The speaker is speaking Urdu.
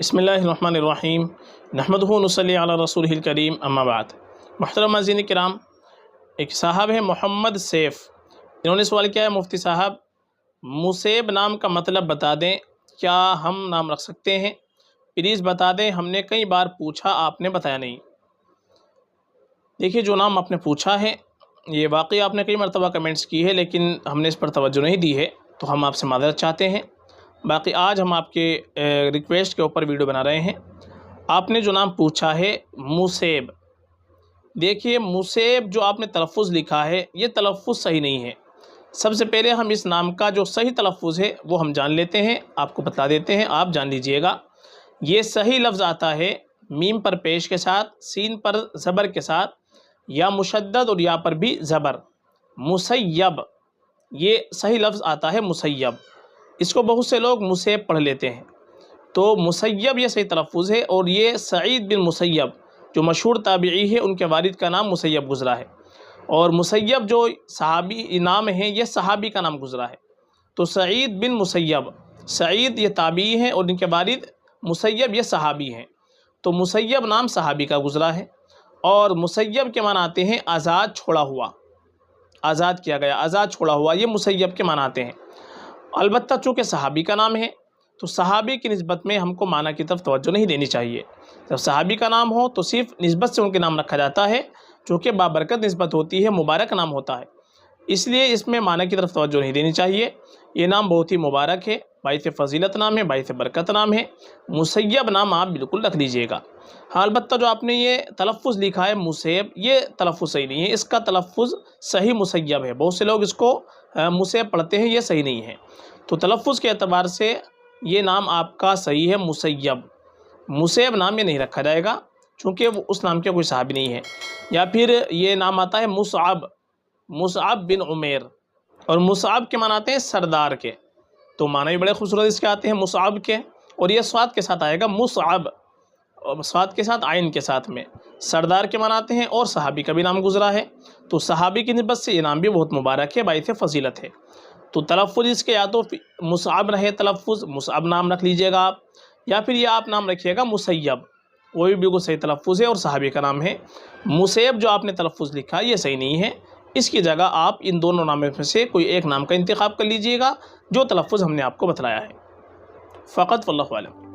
بسم اللہ الرحمن الرحیم نحمدہ ونصلی علی رسولہ الکریم اما بعد۔ محترم ناظرین کرام، ایک صاحب ہے محمد سیف، انہوں نے سوال کیا ہے مفتی صاحب مسیب نام کا مطلب بتا دیں، کیا ہم نام رکھ سکتے ہیں؟ پلیز بتا دیں، ہم نے کئی بار پوچھا آپ نے بتایا نہیں۔ دیکھیے، جو نام آپ نے پوچھا ہے یہ واقعی آپ نے کئی مرتبہ کمنٹس کی ہے، لیکن ہم نے اس پر توجہ نہیں دی ہے، تو ہم آپ سے معذرت چاہتے ہیں۔ باقی آج ہم آپ کے ریکویسٹ کے اوپر ویڈیو بنا رہے ہیں۔ آپ نے جو نام پوچھا ہے مسیب، دیکھیے مسیب جو آپ نے تلفظ لکھا ہے یہ تلفظ صحیح نہیں ہے۔ سب سے پہلے ہم اس نام کا جو صحیح تلفظ ہے وہ ہم جان لیتے ہیں، آپ کو بتا دیتے ہیں، آپ جان لیجئے گا۔ یہ صحیح لفظ آتا ہے میم پر پیش کے ساتھ، سین پر زبر کے ساتھ، یا مشدد اور یا پر بھی زبر، مسیب، یہ صحیح لفظ آتا ہے مسیب۔ اس کو بہت سے لوگ مسیب پڑھ لیتے ہیں، تو مسیب یہ صحیح تلفظ ہے، اور یہ سعید بن مسیب جو مشہور تابعی ہے ان کے والد کا نام مسیب گزرا ہے، اور مسیب جو صحابی نام ہے یہ صحابی کا نام گزرا ہے۔ تو سعید بن مسیب، سعید یہ تابعی ہیں اور ان کے والد مسیب یہ صحابی ہیں، تو مسیب نام صحابی کا گزرا ہے۔ اور مسیب کے معنی آتے ہیں آزاد چھوڑا ہوا، آزاد کیا گیا، آزاد چھوڑا ہوا، یہ مسیب کے معنی آتے ہیں۔ البتہ چونکہ صحابی کا نام ہے تو صحابی کی نسبت میں ہم کو معنی کی طرف توجہ نہیں دینی چاہیے۔ جب صحابی کا نام ہو تو صرف نسبت سے ان کے نام رکھا جاتا ہے، چونکہ بابرکت نسبت ہوتی ہے، مبارک نام ہوتا ہے، اس لیے اس میں معنی کی طرف توجہ نہیں دینی چاہیے۔ یہ نام بہت ہی مبارک ہے، باعث فضیلت نام ہے، باعث برکت نام ہے، مسیب نام آپ بالکل رکھ لیجئے گا۔ ہاں، البتہ جو آپ نے یہ تلفظ لکھا ہے مسیب، یہ تلفظ صحیح نہیں ہے، اس کا تلفظ صحیح مسیب ہے، بہت سے لوگ اس کو مسیب پڑھتے ہیں، یہ صحیح نہیں ہے۔ تو تلفظ کے اعتبار سے یہ نام آپ کا صحیح ہے مسیب، مسیب نام یہ نہیں رکھا جائے گا، چونکہ وہ اس نام کے کوئی صحابی نہیں ہے۔ یا پھر یہ نام آتا ہے مصعب، مصعب بن عمیر، اور مصعب کے معنی آتے ہیں سردار کے، تو معنی بھی بڑے خوبصورت اس کے آتے ہیں مصعب کے، اور یہ صاد کے ساتھ آئے گا مصعب، صاد کے ساتھ عین کے ساتھ میں، سردار کے معنی آتے ہیں، اور صحابی کا بھی نام گزرا ہے، تو صحابی کی نسبت سے یہ نام بھی بہت مبارک ہے، باعث فضیلت ہے۔ تو تلفظ اس کے یا تو مصعب رہے تلفظ، مصعب نام رکھ لیجئے گا آپ، یا پھر یہ آپ نام رکھیے گا مسیب، وہ بھی بالکل صحیح تلفظ ہے اور صحابی کا نام ہے۔ مسیب جو آپ نے تلفظ لکھا یہ صحیح نہیں ہے، اس کی جگہ آپ ان دونوں ناموں میں سے کوئی ایک نام کا انتخاب کر لیجئے گا جو تلفظ ہم نے آپ کو بتلایا ہے۔ فقط واللہ اعلم۔